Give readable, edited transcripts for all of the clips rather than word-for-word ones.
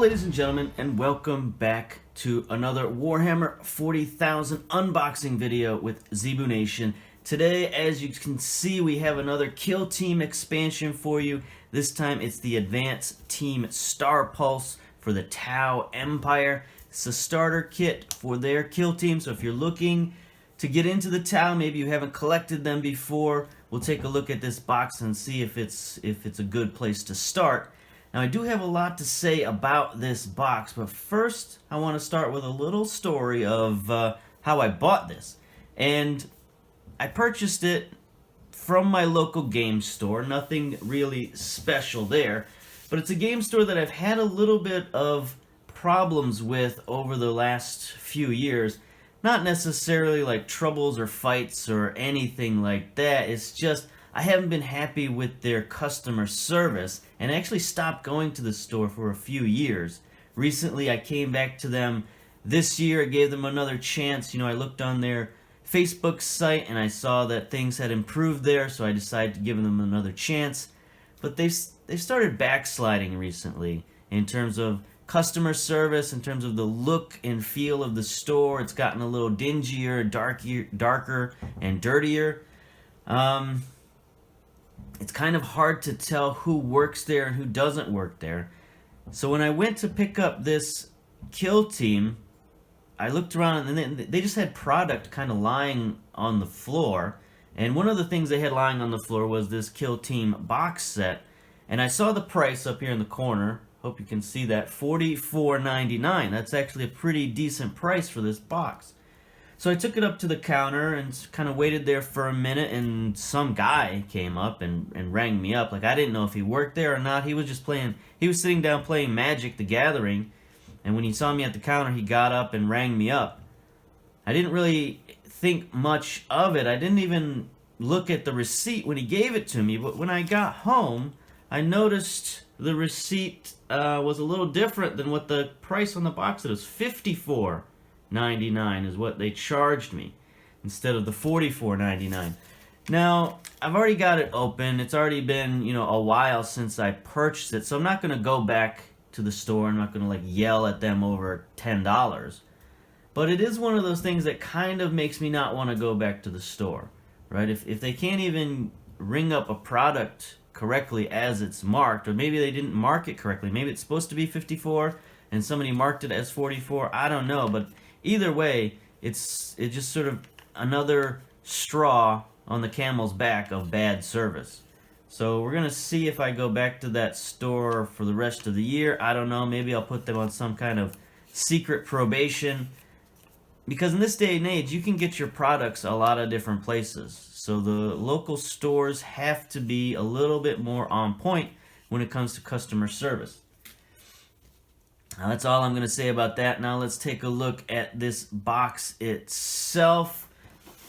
Hello ladies and gentlemen, and welcome back to another Warhammer 40,000 unboxing video with Zebu Nation. Today, as you can see, we have another Kill Team expansion for you. This time it's the Advanced Team Starpulse for the Tau Empire. It's a starter kit for their Kill Team, so if you're looking to get into the Tau, maybe you haven't collected them before, we'll take a look at this box and see if it's a good place to start. Now, I do have a lot to say about this box, but first I want to start with a little story of how I bought this. And I purchased it from my local game store, nothing really special there, but it's a game store that I've had a little bit of problems with over the last few years. Not necessarily like troubles or fights or anything like that, it's just I haven't been happy with their customer service and actually stopped going to the store for a few years. Recently I came back to them this year, I gave them another chance. You know, I looked on their Facebook site and I saw that things had improved there, so I decided to give them another chance. But they've started backsliding recently in terms of customer service, in terms of the look and feel of the store. It's gotten a little dingier, darker and dirtier. It's kind of hard to tell who works there and who doesn't work there. So when I went to pick up this Kill Team, I looked around and they just had product kind of lying on the floor. And one of the things they had lying on the floor was this Kill Team box set. And I saw the price up here in the corner. Hope you can see that. $44.99. That's actually a pretty decent price for this box. So I took it up to the counter and kind of waited there for a minute, and some guy came up and rang me up. Like, I didn't know if he worked there or not. He was just playing, he was sitting down playing Magic the Gathering, and when he saw me at the counter, he got up and rang me up. I didn't really think much of it. I didn't even look at the receipt when he gave it to me, but when I got home, I noticed the receipt was a little different than what the price on the box said. It was $54.99 is what they charged me instead of the $44.99. Now, I've already got it open. It's already been, you know, a while since I purchased it, so I'm not going to go back to the store. I'm not going to like yell at them over $10. But it is one of those things that kind of makes me not want to go back to the store, right? If they can't even ring up a product correctly as it's marked, or maybe they didn't mark it correctly. Maybe it's supposed to be 54 and somebody marked it as 44. I don't know, but either way, it's just sort of another straw on the camel's back of bad service. So we're going to see if I go back to that store for the rest of the year. I don't know, maybe I'll put them on some kind of secret probation. Because in this day and age, you can get your products a lot of different places. So the local stores have to be a little bit more on point when it comes to customer service. Now, that's all I'm going to say about that. Now let's take a look at this box itself.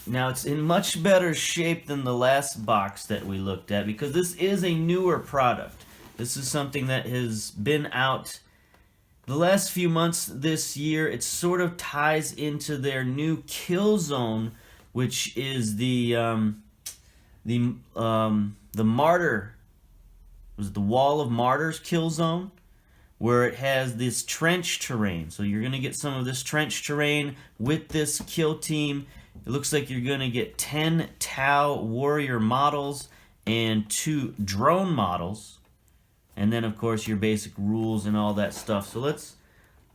Now, it's in much better shape than the last box that we looked at, because this is a newer product. This is something that has been out the last few months this year. It sort of ties into their new kill zone, which is the Martyr, was it the Wall of Martyrs kill zone, where it has this trench terrain. So you're going to get some of this trench terrain with this Kill Team. It looks like you're going to get 10 Tau warrior models and 2 drone models. And then, of course, your basic rules and all that stuff. So let's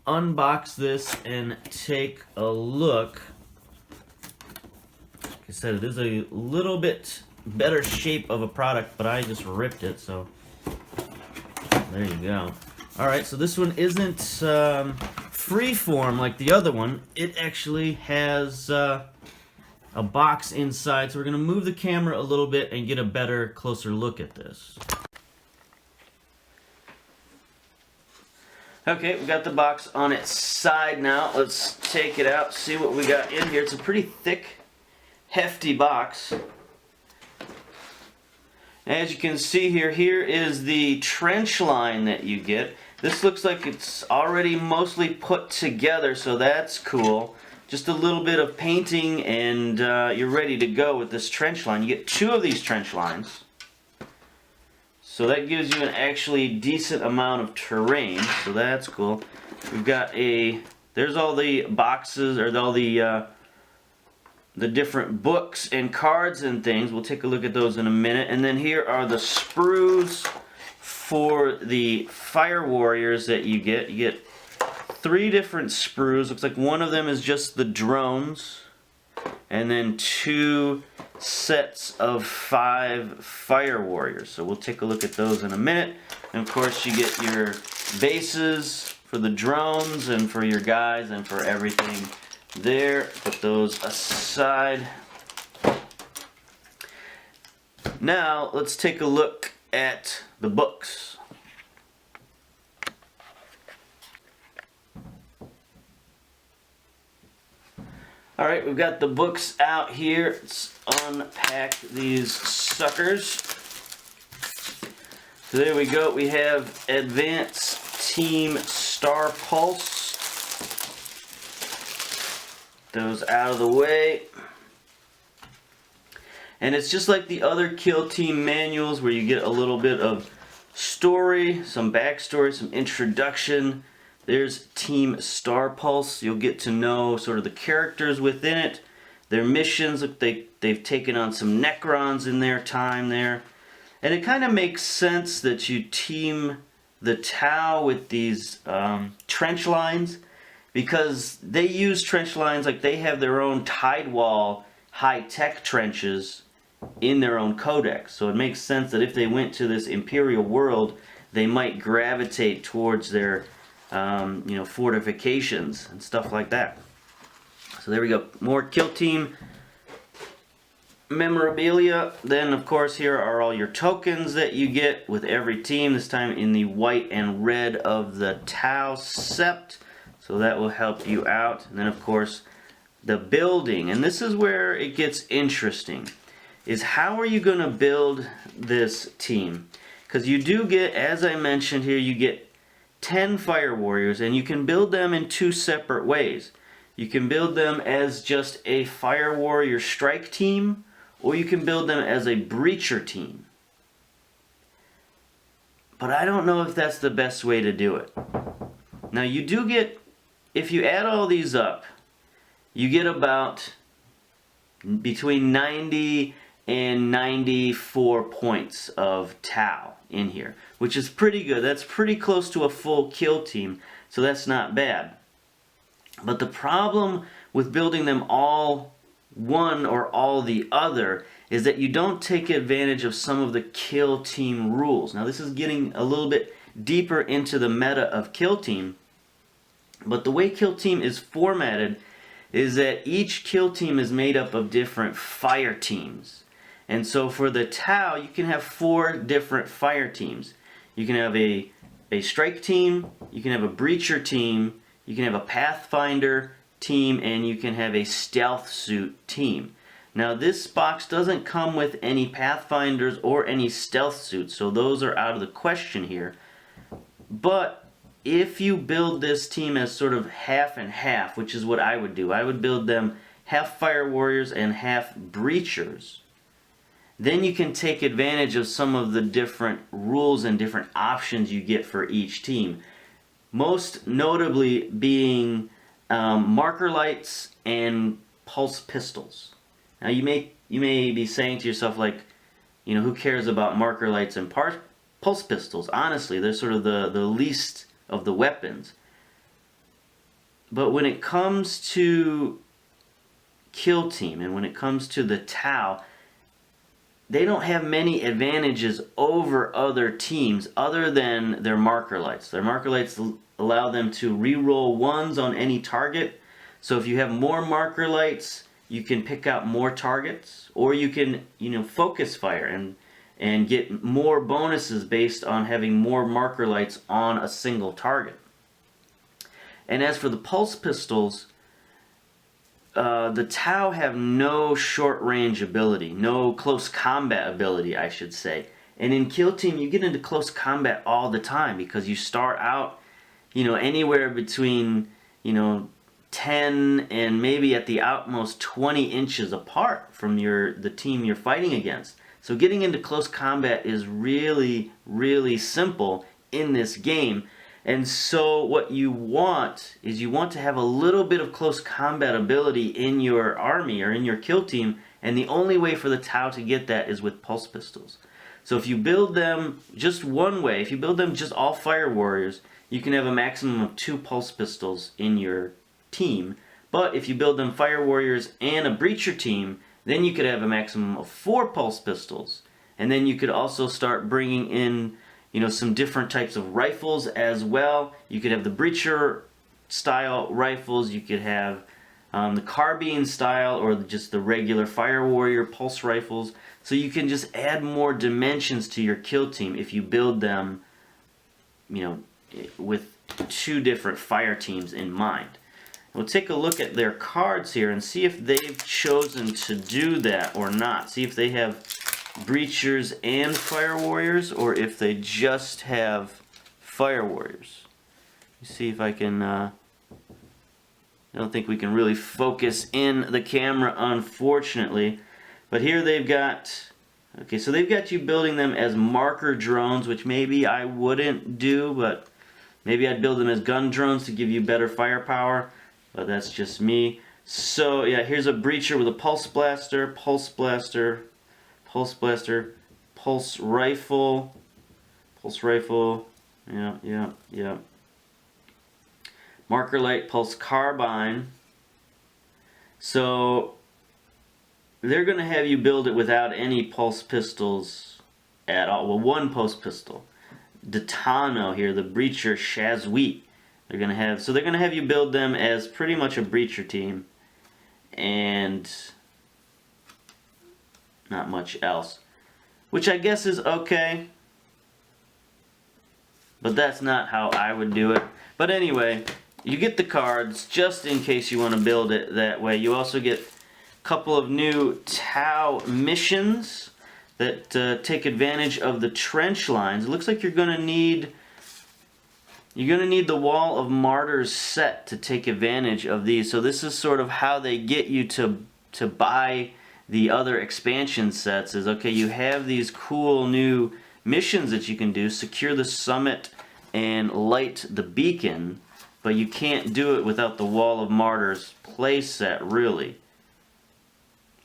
unbox this and take a look. Like I said, it is a little bit better shape of a product, but I just ripped it, so there you go. Alright, so this one isn't freeform like the other one. It actually has a box inside, so we're going to move the camera a little bit and get a better, closer look at this. Okay, we got the box on its side now. Let's take it out, see what we got in here. It's a pretty thick, hefty box. As you can see here, here is the trench line that you get. This looks like it's already mostly put together, so that's cool. Just a little bit of painting and you're ready to go with this trench line. You get 2 of these trench lines. So that gives you an actually decent amount of terrain, so that's cool. We've got there's all the boxes, or all the different books and cards and things. We'll take a look at those in a minute. And then here are the sprues for the fire warriors that you get. You get 3 different sprues. Looks like one of them is just the drones. And then 2 sets of 5 fire warriors. So we'll take a look at those in a minute. And of course you get your bases for the drones and for your guys and for everything there. Put those aside. Now let's take a look at the books. Alright, we've got the books out here. Let's unpack these suckers. So there we go. We have Advanced Team Starpulse. Those out of the way. And it's just like the other Kill Team manuals where you get a little bit of story, some backstory, some introduction. There's Team Starpulse. You'll get to know sort of the characters within it, their missions. Look, they've taken on some Necrons in their time there. And it kind of makes sense that you team the Tau with these trench lines, because they use trench lines like they have their own Tidewall high-tech trenches in their own codex. So it makes sense that if they went to this Imperial world, they might gravitate towards their fortifications and stuff like that. So there we go. More Kill Team memorabilia. Then of course here are all your tokens that you get with every team, this time in the white and red of the Tau Sept. So that will help you out. And then of course the building, and this is where it gets interesting, is how are you going to build this team? Because you do get, as I mentioned here, you get 10 fire warriors, and you can build them in 2 separate ways. You can build them as just a fire warrior strike team, or you can build them as a breacher team. But I don't know if that's the best way to do it. Now you do get, if you add all these up, you get about between 90 and 94 points of Tau in here, which is pretty good. That's pretty close to a full kill team, so that's not bad. But the problem with building them all one or all the other is that you don't take advantage of some of the kill team rules. Now this is getting a little bit deeper into the meta of kill team, but the way kill team is formatted is that each kill team is made up of different fire teams. And so for the Tau, you can have 4 different fire teams. You can have a strike team, you can have a breacher team, you can have a pathfinder team, and you can have a stealth suit team. Now this box doesn't come with any pathfinders or any stealth suits, so those are out of the question here. But if you build this team as sort of half and half, which is what I would do, I would build them half fire warriors and half breachers. Then you can take advantage of some of the different rules and different options you get for each team. Most notably being marker lights and pulse pistols. Now you may be saying to yourself, like, you know, who cares about marker lights and pulse pistols? Honestly, they're sort of the least of the weapons. But when it comes to kill team and when it comes to the Tau, they don't have many advantages over other teams other than their marker lights. Their marker lights allow them to re-roll 1s on any target. So if you have more marker lights, you can pick out more targets, or you can, focus fire and get more bonuses based on having more marker lights on a single target. And as for the pulse pistols, the Tau have no short range ability, no close combat ability, I should say. And in Kill Team, you get into close combat all the time because you start out, anywhere between, 10 and maybe at the outmost 20 inches apart from the team you're fighting against. So getting into close combat is really, really simple in this game. And so what you want is you want to have a little bit of close combat ability in your army or in your kill team, and the only way for the Tau to get that is with pulse pistols. So if you build them just one way, if you build them just all fire warriors, you can have a maximum of 2 pulse pistols in your team. But if you build them fire warriors and a breacher team, then you could have a maximum of 4 pulse pistols. And then you could also start bringing in, you know, some different types of rifles as well. You could have the breacher style rifles, you could have the carbine style, or just the regular fire warrior pulse rifles. So you can just add more dimensions to your kill team if you build them, you know, with 2 different fire teams in mind. We'll take a look at their cards here and see if they've chosen to do that or not. See if they have breachers and fire warriors, or if they just have fire warriors. You see if I can, I don't think we can really focus in the camera, unfortunately. But here they've got, okay, so they've got you building them as marker drones, which maybe I wouldn't do, but maybe I'd build them as gun drones to give you better firepower, but that's just me. So yeah, here's a breacher with a pulse blaster, pulse blaster, pulse blaster, pulse rifle, yeah. Marker light, pulse carbine. So they're going to have you build it without any pulse pistols at all. Well, 1 pulse pistol. Detano here, the breacher Shazweet. They're going to have you build them as pretty much a breacher team, and not much else, which I guess is okay, but that's not how I would do it. But anyway, you get the cards just in case you want to build it that way. You also get a couple of new Tau missions that take advantage of the trench lines. It looks like you're going to need the Wall of Martyrs set to take advantage of these. So this is sort of how they get you to buy the other expansion sets. Is, okay, you have these cool new missions that you can do, secure the summit and light the beacon, but you can't do it without the Wall of Martyrs play set, really.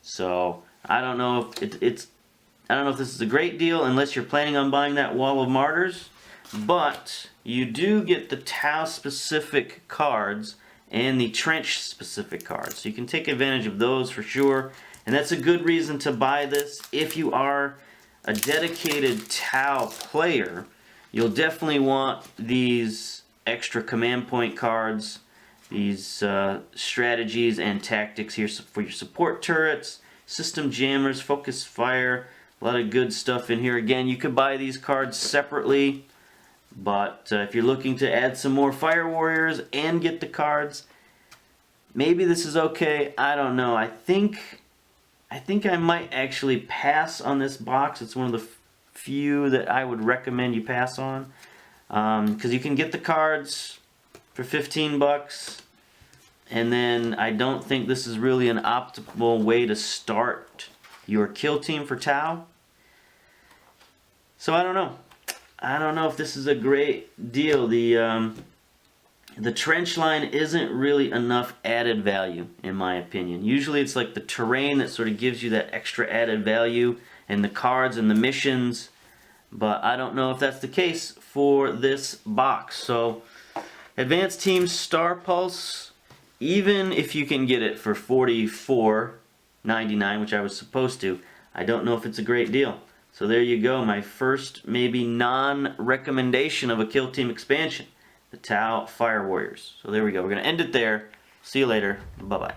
So I don't know if I don't know if this is a great deal unless you're planning on buying that Wall of Martyrs, but you do get the Tau specific cards and the trench specific cards, so you can take advantage of those for sure. And that's a good reason to buy this. If you are a dedicated Tau player, you'll definitely want these extra command point cards, these strategies and tactics here for your support turrets, system jammers, focus fire, a lot of good stuff in here. Again, you could buy these cards separately, but if you're looking to add some more fire warriors and get the cards, maybe this is okay. I don't know. I think I might actually pass on this box. It's one of the few that I would recommend you pass on, because you can get the cards for 15 bucks, and then I don't think this is really an optimal way to start your kill team for Tau. So I don't know. I don't know if this is a great deal. The trench line isn't really enough added value, in my opinion. Usually it's like the terrain that sort of gives you that extra added value, and the cards and the missions, but I don't know if that's the case for this box. So Advanced Team Starpulse, even if you can get it for $44.99, which I was supposed to, I don't know if it's a great deal. So there you go, my first maybe non-recommendation of a kill team expansion, the Tau Fire Warriors. So there we go. We're going to end it there. See you later. Bye-bye.